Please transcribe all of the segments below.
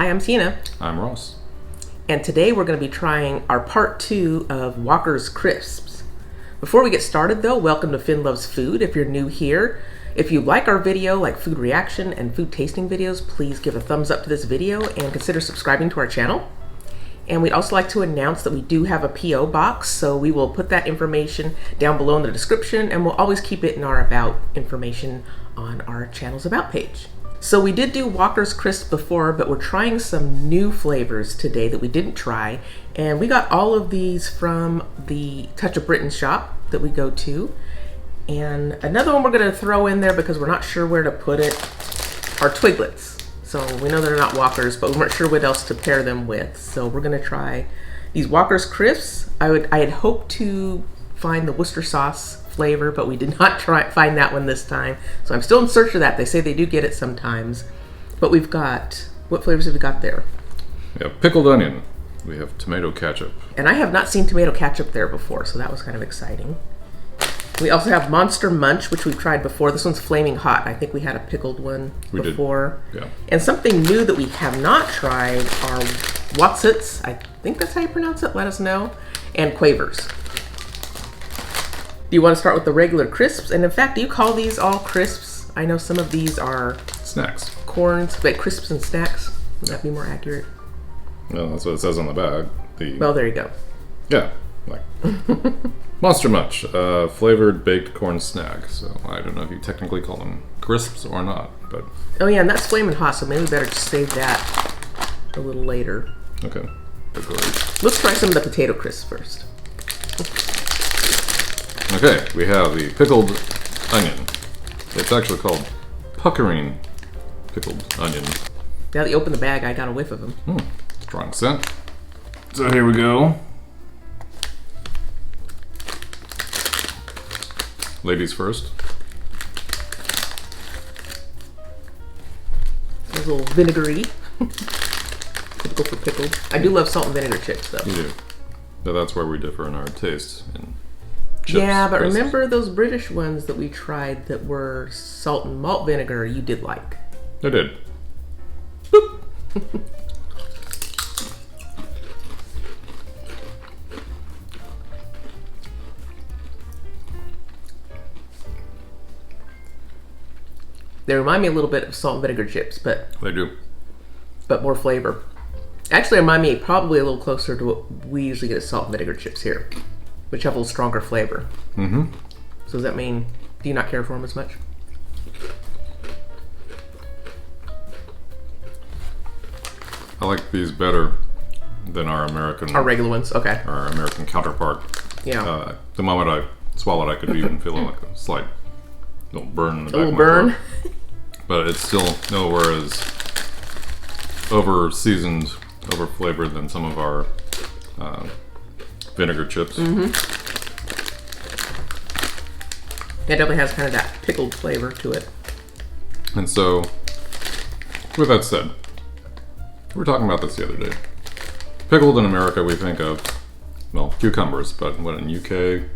Hi, I'm Tina. I'm Ross. And today we're going to be trying our part 2 of Walker's Crisps. Before we get started though, welcome to Finn Loves Food. If you're new here, if you like our video, like food reaction and food tasting videos, please give a thumbs up to this video and consider subscribing to our channel. And we'd also like to announce that we do have a P.O. box, so we will put that information down below in the description, and we'll always keep it in our About information on our channel's About page. So we did do Walker's Crisp before, but we're trying some new flavors today that we didn't try. And we got all of these from the Touch of Britain shop that we go to. And another one we're gonna throw in there because we're not sure where to put it are Twiglets. So we know they're not Walkers, but we weren't sure what else to pair them with. So we're gonna try these Walker's Crisps. I had hoped to find the Worcester sauce flavor, but we did not find that one this time. So I'm still in search of that. They say they do get it sometimes. But we've got, what flavors have we got there? We have pickled onion. We have tomato ketchup. And I have not seen tomato ketchup there before, so that was kind of exciting. We also have Monster Munch, which we've tried before. This one's flaming hot. I think we had a pickled one before. Yeah. And something new that we have not tried are Wotsits. I think that's how you pronounce it. Let us know. And Quavers. Do you want to start with the regular crisps? And in fact, do you call these all crisps? I know some of these are snacks. Corns, but crisps and snacks. Would that be more accurate? No, that's what it says on the bag. Well, there you go. Yeah, like Monster Munch, flavored baked corn snack. So I don't know if you technically call them crisps or not, but oh yeah, and that's flaming hot, so maybe we better just save that a little later. Okay. Let's try some of the potato crisps first. Okay, we have the pickled onion. It's actually called Puckering pickled onion. Now that you open the bag, I got a whiff of them. Strong scent. So here we go. Ladies first. It's a little vinegary. Typical for pickled. I do love salt and vinegar chips though. You do. But that's where we differ in our tastes. Chips, yeah, but crisps. remember those British ones that we tried that were salt and malt vinegar you did like? I did. Boop. They remind me a little bit of salt and vinegar chips, but They do. But more flavor. Actually, remind me probably a little closer to what we usually get as salt and vinegar chips here, which have a little stronger flavor. Mm-hmm. So does that mean, do you not care for them as much? I like these better than our American... Our regular ones, okay. Our American counterpart. Yeah. The moment I swallowed, I could even feel like a slight little burn in the back a little of my burn. throat. But it's still nowhere as over-seasoned, over-flavored than some of our vinegar chips. Mm-hmm. It definitely has kind of that pickled flavor to it. And so, with that said, we were talking about this the other day. Pickled in America, we think of, well, cucumbers, but what, in UK?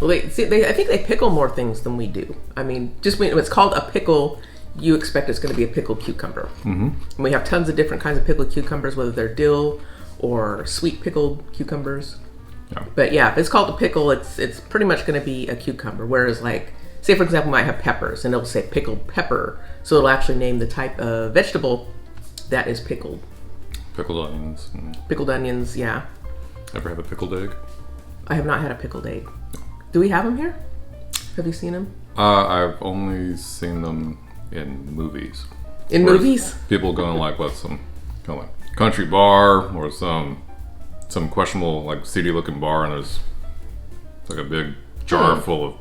Well, I think they pickle more things than we do. I mean, just when it's called a pickle, you expect it's going to be a pickled cucumber. Mm-hmm. And we have tons of different kinds of pickled cucumbers, whether they're dill or sweet pickled cucumbers. Yeah. But yeah, if it's called a pickle, it's pretty much going to be a cucumber. Whereas, like, say for example, we might have peppers, and it'll say pickled pepper, so it'll actually name the type of vegetable that is pickled. Pickled onions. Pickled onions, yeah. Ever have a pickled egg? I have not had a pickled egg. Do we have them here? Have you seen them? I've only seen them in movies. In movies? People going like, what, some kind of like country bar or some questionable like seedy looking bar, and there's like a big jar full of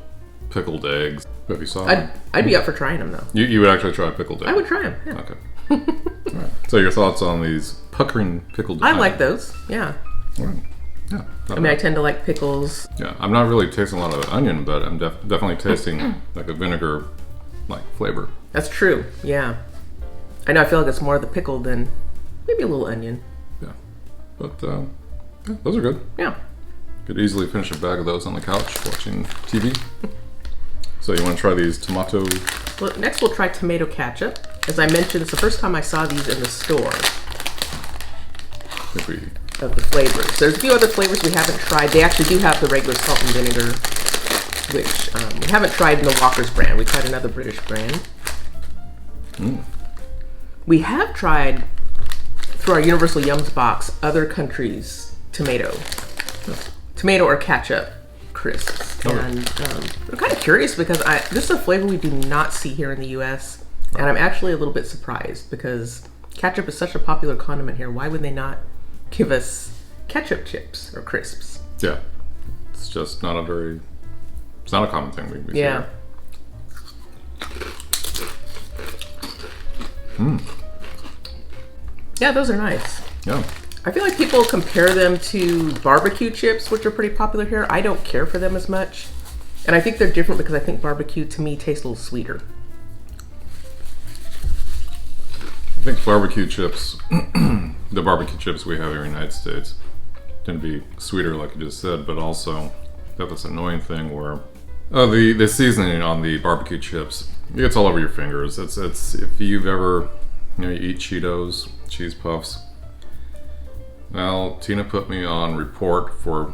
pickled eggs. Have you saw them? I'd be up for trying them though. You would actually try pickled egg? I would try them, yeah. Okay. All right. So your thoughts on these Puckering pickled I like those, yeah. All right. Yeah. I mean, I tend to like pickles. Yeah, I'm not really tasting a lot of onion, but I'm definitely tasting like a vinegar-like flavor. That's true, yeah. I know, I feel like it's more of the pickle than maybe a little onion. Yeah. But yeah, those are good. Yeah. Could easily finish a bag of those on the couch watching TV. So you want to try these tomato? Well, next we'll try tomato ketchup. As I mentioned, it's the first time I saw these in the store. Of the flavors. There's a few other flavors we haven't tried. They actually do have the regular salt and vinegar, which we haven't tried in the Walker's brand. We tried another British brand. We have tried, through our Universal Yums box, other countries' tomato or ketchup crisps. Okay. And we're kind of curious because this is a flavor we do not see here in the U.S. And I'm actually a little bit surprised because ketchup is such a popular condiment here. Why would they not give us ketchup chips or crisps? Yeah. It's just not it's not a common thing we see here. Yeah, those are nice. Yeah. I feel like people compare them to barbecue chips, which are pretty popular here. I don't care for them as much. And I think they're different because I think barbecue, to me, tastes a little sweeter. I think barbecue chips, the barbecue chips we have here in the United States, tend to be sweeter, like you just said, but also got this annoying thing where the seasoning on the barbecue chips, it gets all over your fingers. It's if you've ever, you eat Cheetos, cheese puffs. Well, Tina put me on report for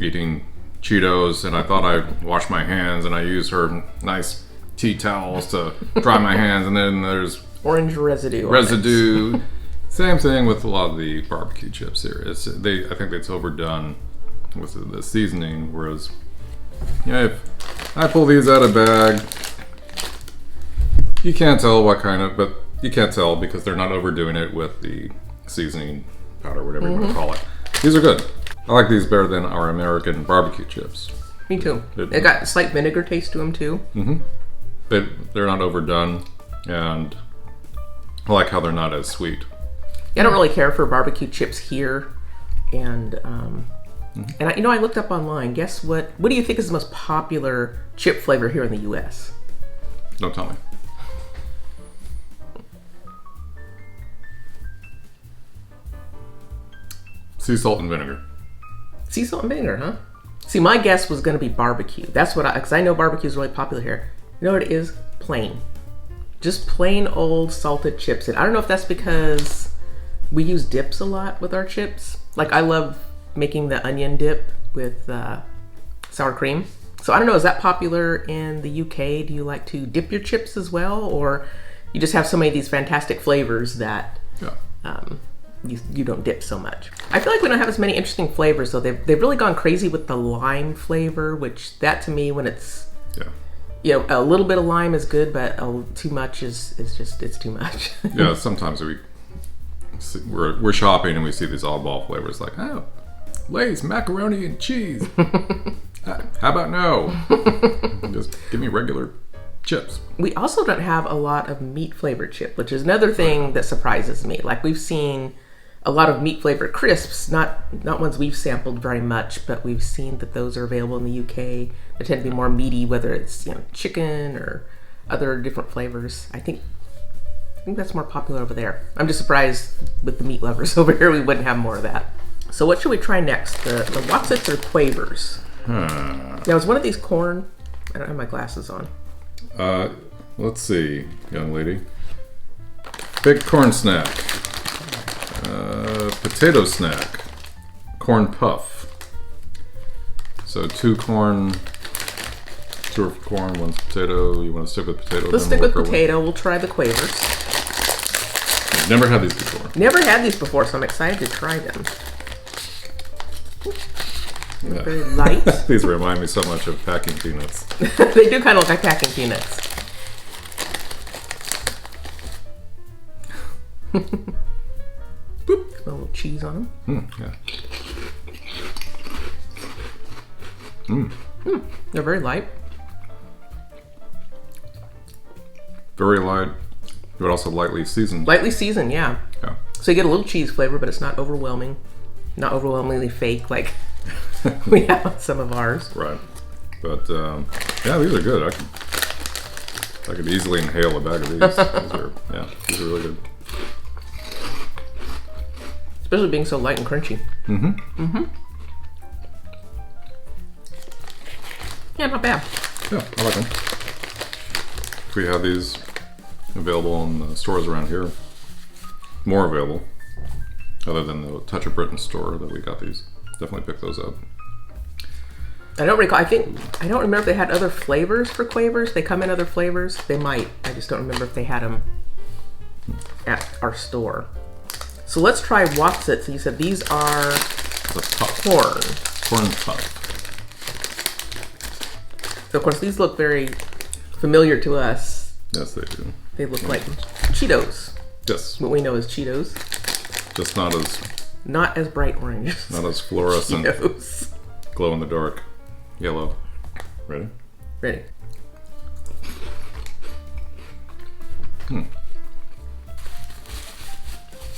eating Cheetos, and I thought I'd wash my hands, and I used her nice tea towels to dry my hands, and then there's orange residue. Same thing with a lot of the barbecue chips here. I think it's overdone with the seasoning. Whereas, if I pull these out of bag, you can't tell what kind of, but you can't tell because they're not overdoing it with the seasoning powder, whatever you want to call it. These are good. I like these better than our American barbecue chips. Me too. They got a slight vinegar taste to them too. They're not overdone, and I like how they're not as sweet. Yeah, I don't really care for barbecue chips here, and I looked up online. Guess what? What do you think is the most popular chip flavor here in the U.S.? Don't tell me. Sea salt and vinegar. Sea salt and vinegar, huh? See, my guess was going to be barbecue. That's what because I know barbecue is really popular here. You know what it is? Plain. Just plain old salted chips. And I don't know if that's because we use dips a lot with our chips. Like, I love making the onion dip with sour cream. So I don't know, is that popular in the UK? Do you like to dip your chips as well? Or you just have so many of these fantastic flavors that you don't dip so much? I feel like we don't have as many interesting flavors, though. They've really gone crazy with the lime flavor, which that to me, when it's a little bit of lime is good, but too much is just, it's too much. Yeah, sometimes we're shopping and we see these oddball flavors like, Lay's macaroni and cheese. How about no? Just give me regular chips. We also don't have a lot of meat flavored chip, which is another thing that surprises me. Like, we've seen a lot of meat flavored crisps, not ones we've sampled very much, but we've seen that those are available in the UK. They tend to be more meaty, whether it's chicken or other different flavors. I think that's more popular over there. I'm just surprised with the meat lovers over here we wouldn't have more of that. So what should we try next? The Wotsits or Quavers? Now, is one of these corn? I don't have my glasses on. Let's see, young lady. Big corn snack. Potato snack. Corn puff. So two of corn, one's potato. You want to stick with potato? Let's stick with potato. We'll try the Quavers. Never had these before. Never had these before, so I'm excited to try them. They're very light. These remind me so much of packing peanuts. They do kind of look like packing peanuts. Boop. A little cheese on them. They're very light. Very light, but also lightly seasoned. Lightly seasoned, yeah. Yeah. So you get a little cheese flavor, but it's not overwhelming. Not overwhelmingly fake like we have on some of ours. Right. But yeah, these are good. I could easily inhale a bag of these. These are really good. Especially being so light and crunchy. Yeah, not bad. Yeah, I like them. We have these available in the stores around here. More available, other than the Touch of Britain store that we got these. Definitely pick those up. I don't recall. I don't remember if they had other flavors for Quavers. They come in other flavors. They might. I just don't remember if they had them at our store. So let's try Wotsits. You said these are corn. Corn puff. So of course these look very familiar to us. Yes, they do. They look like Cheetos. Yes. What we know as Cheetos. Just not as bright orange. Not as fluorescent. Cheetos. Glow in the dark. Yellow. Ready? Ready.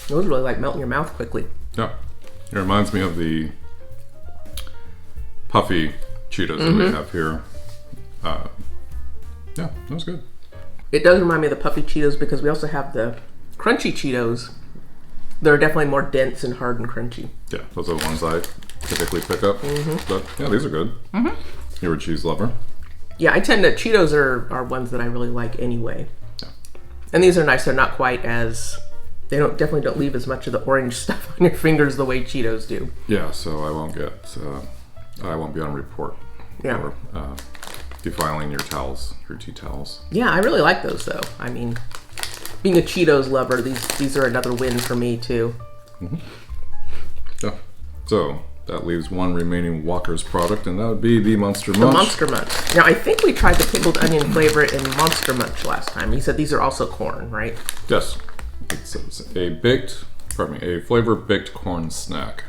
Those really like melt in your mouth quickly. Yeah. It reminds me of the puffy Cheetos that we have here. Yeah, that was good. It does remind me of the puffy Cheetos because we also have the crunchy Cheetos. They're definitely more dense and hard and crunchy. Yeah, those are the ones I typically pick up. But yeah, these are good. You're a cheese lover. Yeah, Cheetos are ones that I really like anyway. Yeah. And these are nice. They're not quite as, definitely don't leave as much of the orange stuff on your fingers the way Cheetos do. Yeah, so I won't be on report for defiling your towels, your tea towels. Yeah, I really like those though. I mean, being a Cheetos lover, these are another win for me too. Yeah. So that leaves one remaining Walker's product, and that would be the Monster Munch. The Monster Munch. Now I think we tried the pickled onion flavor in Monster Munch last time. He said these are also corn, right? Yes. It's a flavor baked corn snack.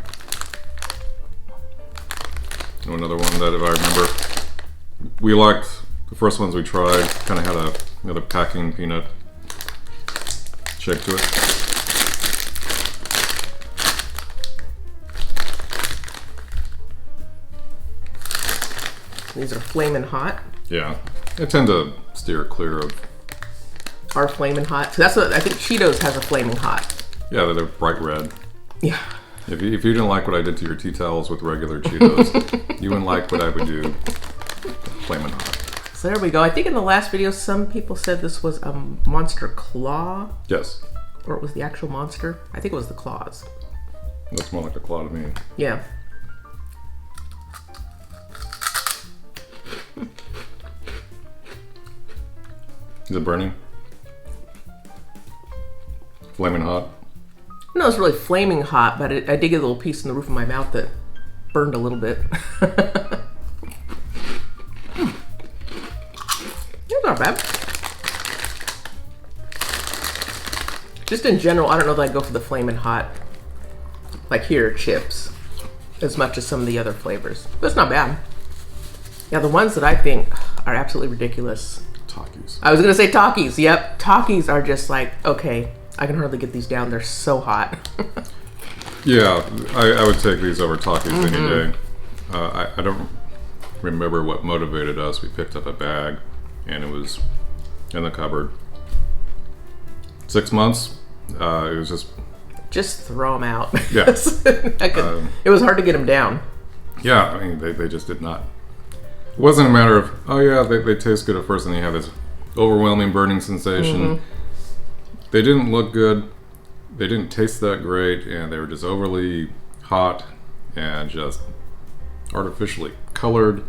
And another one that, if I remember, we liked the first ones we tried. Kind of had another packing peanut shake to it. These are flamin' hot. Yeah, I tend to steer clear of our flamin' hot. So that's what I think Cheetos has a flaming hot. Yeah, they're bright red. Yeah. If you didn't like what I did to your tea towels with regular Cheetos, you wouldn't like what I would do flamin' hot. So there we go. I think in the last video, some people said this was a monster claw. Yes. Or it was the actual monster. I think it was the claws. Looks more like a claw to me. Yeah. Is it burning? Flaming hot? No, it's really flaming hot, but I did get a little piece in the roof of my mouth that burned a little bit. It's not bad. Just in general, I don't know that I'd go for the flaming hot, like here, chips, as much as some of the other flavors. But it's not bad. Yeah, the ones that I think are absolutely ridiculous. Takis. I was gonna say Takis. Yep, Takis are just like, okay, I can hardly get these down. They're so hot. Yeah, I would take these over Takis any day. I don't remember what motivated us. We picked up a bag, and it was in the cupboard. 6 months. It was just throw them out. Yeah. It was hard to get them down. Yeah, I mean, they just did not. It wasn't a matter of, oh yeah, they taste good at first, and you have this overwhelming burning sensation. They didn't look good. They didn't taste that great, and they were just overly hot and just artificially colored.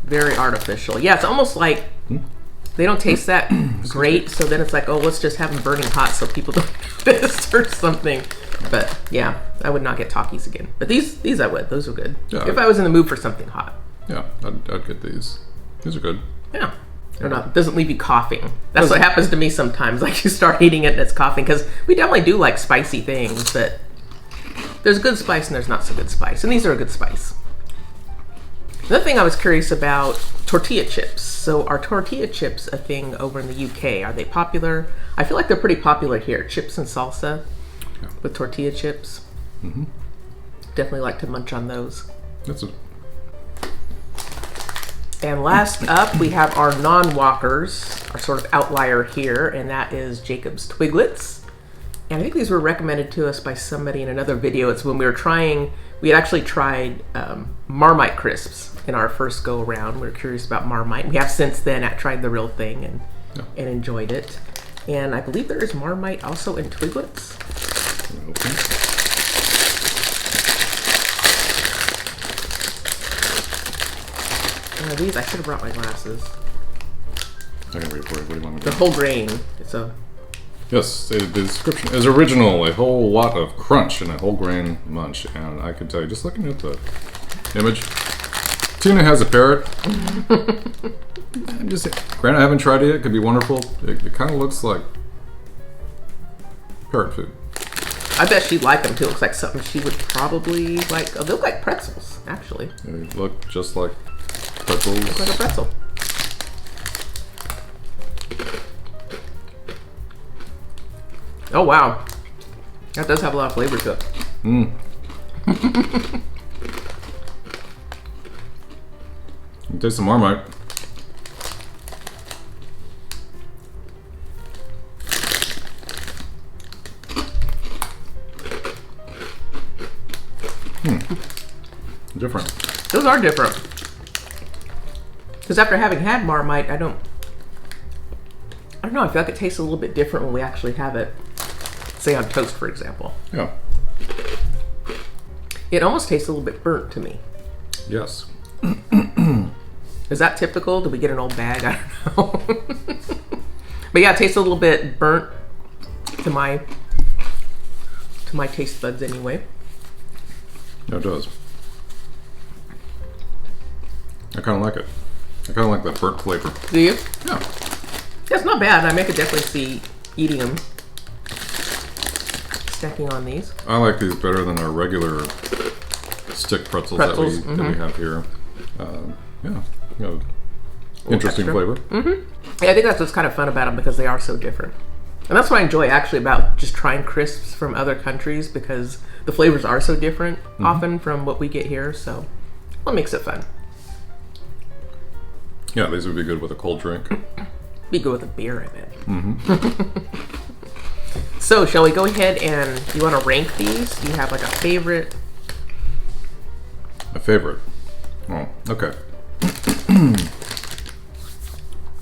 Very artificial. Yeah, it's almost like they don't taste that great, so then it's like, oh, let's just have them burning hot so people don't notice or something. But yeah, I would not get Takis again. But these I would. Those are good. Yeah, if I was in the mood for something hot. Yeah, I'd get these. These are good. Yeah. Or not, it doesn't leave you coughing. That's what happens to me sometimes. Like you start eating it and it's coughing, because we definitely do like spicy things, but there's good spice and there's not so good spice. And these are a good spice. Another thing I was curious about, tortilla chips. So are tortilla chips a thing over in the UK? Are they popular? I feel like they're pretty popular here. Chips and salsa with tortilla chips. Definitely like to munch on those. And last up, we have our non-walkers, our sort of outlier here, and that is Jacob's Twiglets. And I think these were recommended to us by somebody in another video. It's when we had actually tried Marmite crisps in our first go around. We were curious about Marmite. We have since then tried the real thing and enjoyed it. And I believe there is Marmite also in Twiglets. These, I should have brought my glasses. I can read for you. What do you want me to do? The whole grain. It's a... Yes, the description is original. A whole lot of crunch and a whole grain munch. And I can tell you, just looking at the image, Tina has a parrot. Granted, I haven't tried it yet. It could be wonderful. It kind of looks like parrot food. I bet she'd like them too. It looks like something she would probably like. Oh, they look like pretzels, actually. They look just like pretzels. Looks like a pretzel. Oh wow, that does have a lot of flavor to it. Mmm. Taste some Marmite. Different. Those are different. Because after having had Marmite, I don't know, I feel like it tastes a little bit different when we actually have it, say on toast, for example. Yeah. It almost tastes a little bit burnt to me. Yes. Is that typical? Did we get an old bag? I don't know. But yeah, it tastes a little bit burnt to my taste buds anyway. Yeah, it does. I kind of like it. I kind of like that burnt flavor. Do you? Yeah. That's not bad. I could definitely see eating them. Stacking on these. I like these better than our regular stick pretzels. That we have here. Yeah. Interesting flavor. Yeah, I think that's what's kind of fun about them because they are so different. And that's what I enjoy actually about just trying crisps from other countries because the flavors are so different often from what we get here. So what makes it fun? Yeah, these would be good with a cold drink. Be good with a beer, I bet. So, shall we go ahead and you want to rank these? Do you have like a favorite? A favorite? Oh, okay.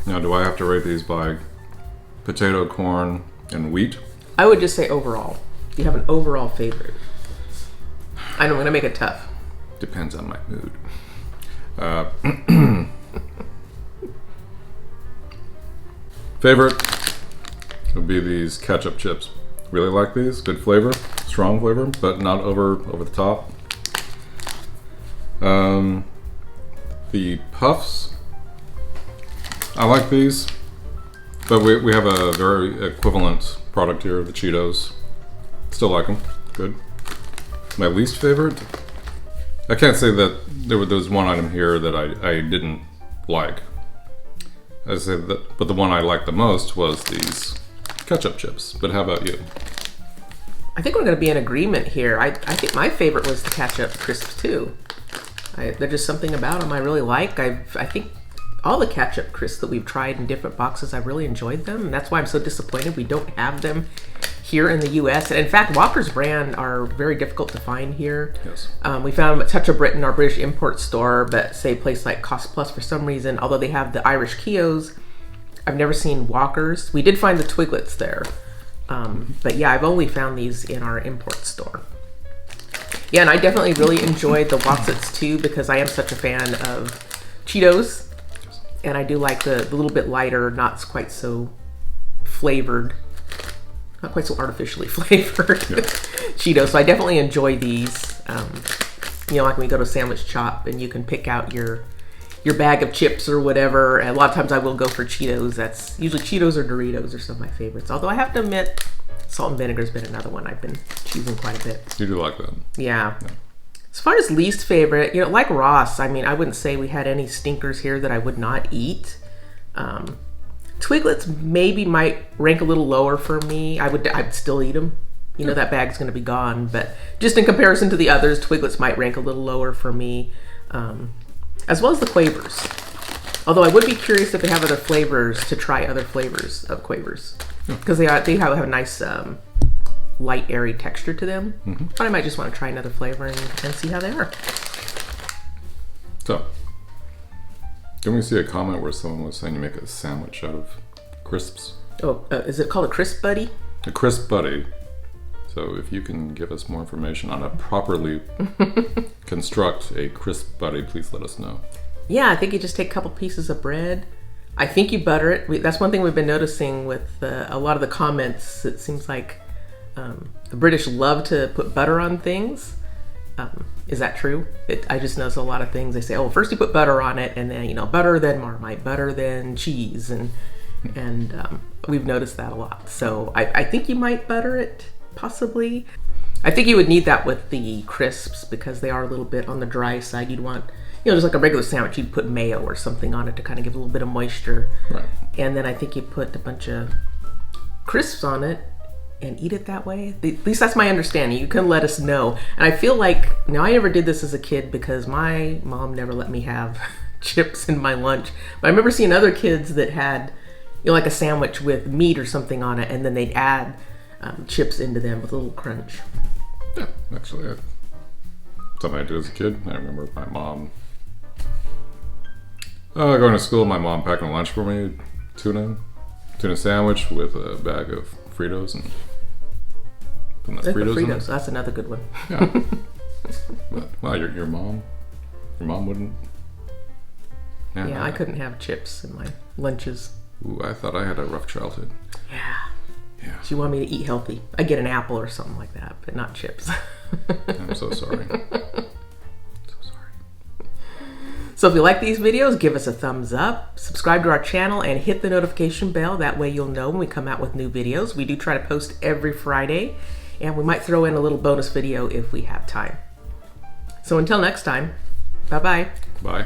Now, do I have to rate these by potato, corn, and wheat? I would just say overall. Do you have an overall favorite? I know I'm going to make it tough. Depends on my mood. Favorite would be these ketchup chips. Really like these. Good flavor, strong flavor, but not over the top. The puffs, I like these, but we have a very equivalent product here, the Cheetos. Still like them. Good. My least favorite, I can't say that there was one item here that I didn't like. I say that, but the one I liked the most was these ketchup chips. But how about you? I think we're going to be in agreement here. I think my favorite was the ketchup crisps too. There's just something about them I really like. I think all the ketchup crisps that we've tried in different boxes, I've really enjoyed them. And that's why I'm so disappointed we don't have them here in the U.S. And in fact, Walker's brand are very difficult to find here. Yes. We found them at Touch of Britain, our British import store, but say a place like Cost Plus for some reason, although they have the Irish Keos, I've never seen Walker's. We did find the Twiglets there. But yeah, I've only found these in our import store. Yeah, and I definitely really enjoyed the Wotsits too because I am such a fan of Cheetos. And I do like the little bit lighter, not quite so flavored, not quite so artificially flavored Cheetos. So I definitely enjoy these. Like when we go to Sandwich Chop and you can pick out your bag of chips or whatever. And a lot of times I will go for Cheetos. That's usually Cheetos or Doritos are some of my favorites. Although I have to admit, salt and vinegar's been another one I've been choosing quite a bit. You do like that? Yeah. As far as least favorite, like Ross, I wouldn't say we had any stinkers here that I would not eat. Twiglets maybe might rank a little lower for me. I'd still eat them. That bag's going to be gone. But just in comparison to the others, Twiglets might rank a little lower for me. As well as the Quavers. Although I would be curious if they have other flavors to try other flavors of Quavers. Because they have a nice light, airy texture to them. But I might just want to try another flavor and see how they are. So, didn't we see a comment where someone was saying you make a sandwich out of crisps? Oh, is it called a crisp buddy? A crisp buddy. So if you can give us more information on how to properly construct a crisp buddy, please let us know. Yeah, I think you just take a couple pieces of bread. I think you butter it. That's one thing we've been noticing with a lot of the comments. It seems like the British love to put butter on things. Is that true? I just notice a lot of things. They say, oh, first you put butter on it, and then, butter, then Marmite, butter, then cheese. And we've noticed that a lot. So I think you might butter it, possibly. I think you would need that with the crisps because they are a little bit on the dry side. You'd want, just like a regular sandwich, you'd put mayo or something on it to kind of give a little bit of moisture. Right. And then I think you put a bunch of crisps on it and eat it that way. At least that's my understanding. You can let us know. And I feel like, now I never did this as a kid because my mom never let me have chips in my lunch. But I remember seeing other kids that had, like a sandwich with meat or something on it, and then they'd add chips into them with a little crunch. Yeah, actually, something I did as a kid. I remember my mom going to school. My mom packing a lunch for me, tuna sandwich with a bag of Fritos and Fritos. That's another good one. Yeah. But, wow, your mom wouldn't. Yeah, I couldn't have chips in my lunches. Ooh, I thought I had a rough childhood. Yeah. She wanted me to eat healthy. I get an apple or something like that, but not chips. I'm so sorry. So if you like these videos, give us a thumbs up, subscribe to our channel, and hit the notification bell. That way you'll know when we come out with new videos. We do try to post every Friday, and we might throw in a little bonus video if we have time. So until next time, bye-bye. Bye.